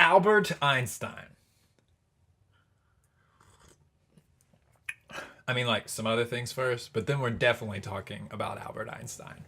Albert Einstein. I mean, like some other things first, but then we're definitely talking about Albert Einstein.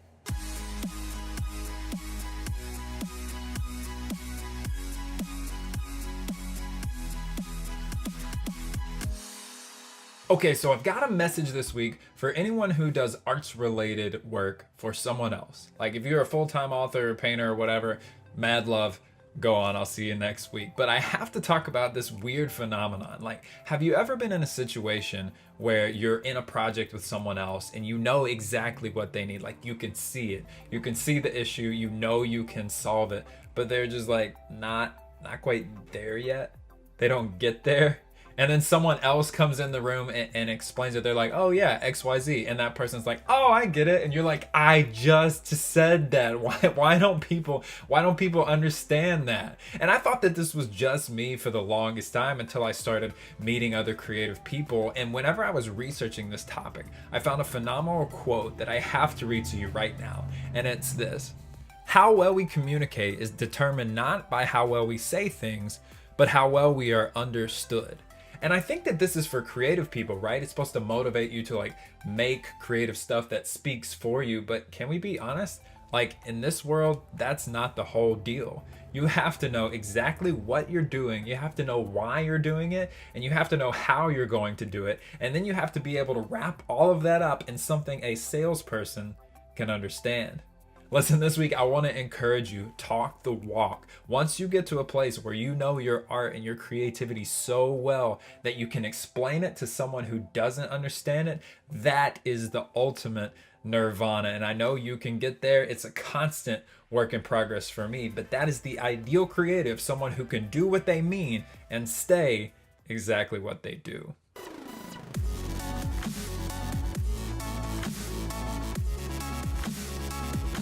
Okay, so I've got a message this week for anyone who does arts related work for someone else. Like if you're a full-time author, painter, or whatever, mad love, go on, I'll see you next week. But I have to talk about this weird phenomenon. Like, have you ever been in a situation where you're in a project with someone else and you know exactly what they need? Like you can see it. You can see the issue, you know you can solve it, but they're just like not quite there yet. They don't get there. And then someone else comes in the room and explains it. They're like, oh yeah, XYZ. And that person's like, oh, I get it. And you're like, I just said that. Why don't people understand that? And I thought that this was just me for the longest time until I started meeting other creative people. And whenever I was researching this topic, I found a phenomenal quote that I have to read to you right now. And it's this: how well we communicate is determined not by how well we say things, but how well we are understood. And I think that this is for creative people, right? It's supposed to motivate you to like make creative stuff that speaks for you. But can we be honest? Like in this world, that's not the whole deal. You have to know exactly what you're doing. You have to know why you're doing it, and you have to know how you're going to do it. And then you have to be able to wrap all of that up in something a salesperson can understand. Listen, this week I want to encourage you, talk the walk. Once you get to a place where you know your art and your creativity so well that you can explain it to someone who doesn't understand it, that is the ultimate nirvana. And I know you can get there. It's a constant work in progress for me, but that is the ideal creative, someone who can do what they mean and stay exactly what they do.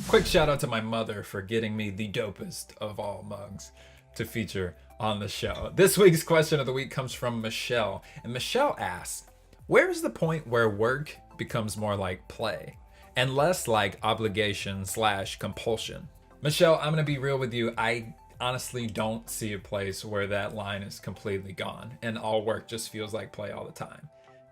Quick shout out to my mother for getting me the dopest of all mugs to feature on the show. This week's question of the week comes from Michelle. And Michelle asks, where is the point where work becomes more like play and less like obligation/compulsion? Michelle, I'm going to be real with you. I honestly don't see a place where that line is completely gone and all work just feels like play all the time.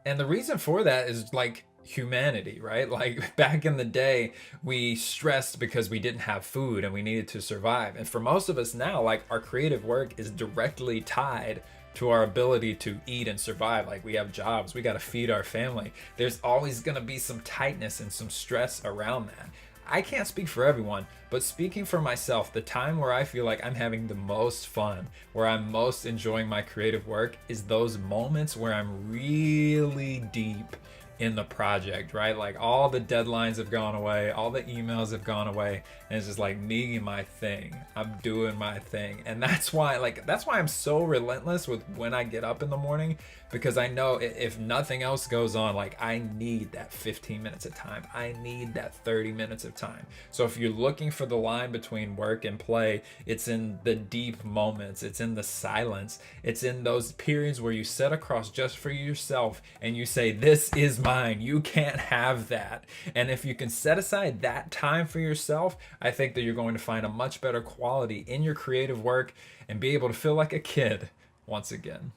And the reason for that is like humanity, right? Like back in the day, we stressed because we didn't have food and we needed to survive. And for most of us now, like our creative work is directly tied to our ability to eat and survive. Like we have jobs, we got to feed our family. There's always going to be some tightness and some stress around that. I can't speak for everyone, but speaking for myself, the time where I feel like I'm having the most fun, where I'm most enjoying my creative work, is those moments where I'm really deep in the project, right? Like all the deadlines have gone away, all the emails have gone away, and it's just like me and my thing. I'm doing my thing. And that's why I'm so relentless with when I get up in the morning, because I know if nothing else goes on, like I need that 15 minutes of time. I need that 30 minutes of time. So if you're looking for the line between work and play, it's in the deep moments, it's in the silence, it's in those periods where you sit across just for yourself and you say, this is mine, you can't have that. And if you can set aside that time for yourself, I think that you're going to find a much better quality in your creative work and be able to feel like a kid once again.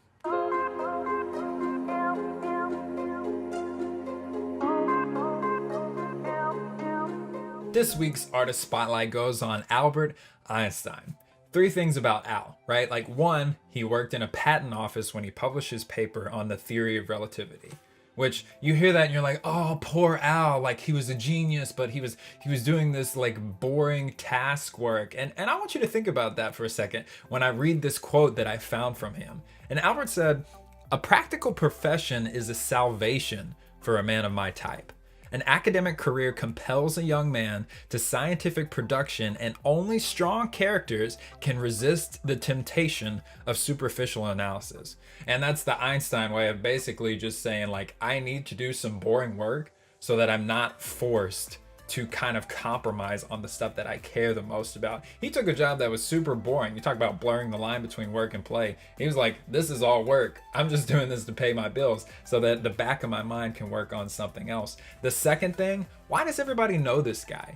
This week's artist spotlight goes on Albert Einstein. 3 things about Al, right? Like 1, he worked in a patent office when he published his paper on the theory of relativity. Which you hear that and you're like, oh, poor Al, like he was a genius, but he was doing this like boring task work. And I want you to think about that for a second when I read this quote that I found from him. And Albert said, a practical profession is a salvation for a man of my type. An academic career compels a young man to scientific production, and only strong characters can resist the temptation of superficial analysis. And that's the Einstein way of basically just saying, like, I need to do some boring work so that I'm not forced to kind of compromise on the stuff that I care the most about. He took a job that was super boring. You talk about blurring the line between work and play. He was like, this is all work. I'm just doing this to pay my bills so that the back of my mind can work on something else. The second thing, why does everybody know this guy?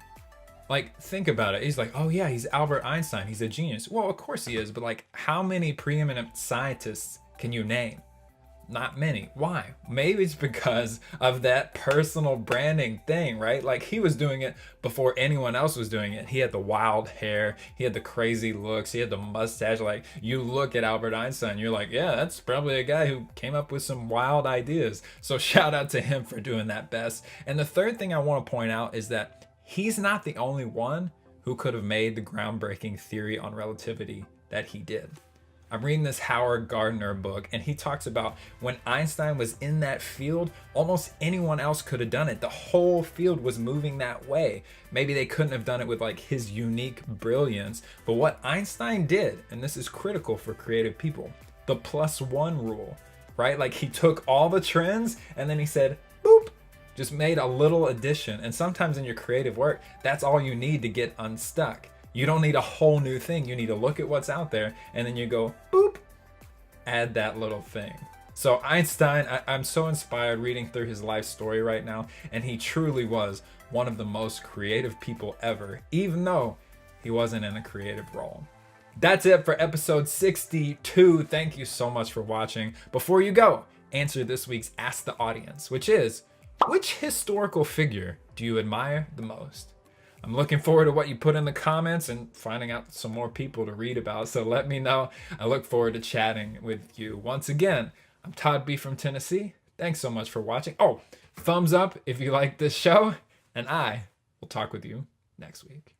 Like, think about it. He's like, oh yeah, he's Albert Einstein. He's a genius. Well, of course he is, but like, how many preeminent scientists can you name? Not many. Why? Maybe it's because of that personal branding thing, right? Like, he was doing it before anyone else was doing it. He had the wild hair, he had the crazy looks, he had the mustache. Like, you look at Albert Einstein, you're like, yeah, that's probably a guy who came up with some wild ideas. So shout out to him for doing that best. And the third thing I want to point out is that he's not the only one who could have made the groundbreaking theory on relativity that he did. I'm reading this Howard Gardner book, and he talks about when Einstein was in that field, almost anyone else could have done it. The whole field was moving that way. Maybe they couldn't have done it with like his unique brilliance, but what Einstein did, and this is critical for creative people, the +1 rule, right? Like, he took all the trends and then he said, boop, just made a little addition. And sometimes in your creative work, that's all you need to get unstuck. You don't need a whole new thing. You need to look at what's out there and then you go, boop, add that little thing. So Einstein, I'm so inspired reading through his life story right now. And he truly was one of the most creative people ever, even though he wasn't in a creative role. That's it for episode 62. Thank you so much for watching. Before you go, answer this week's Ask the Audience, which is, which historical figure do you admire the most? I'm looking forward to what you put in the comments and finding out some more people to read about, so let me know. I look forward to chatting with you. Once again, I'm Todd B from Tennessee. Thanks so much for watching. Oh, thumbs up if you like this show, and I will talk with you next week.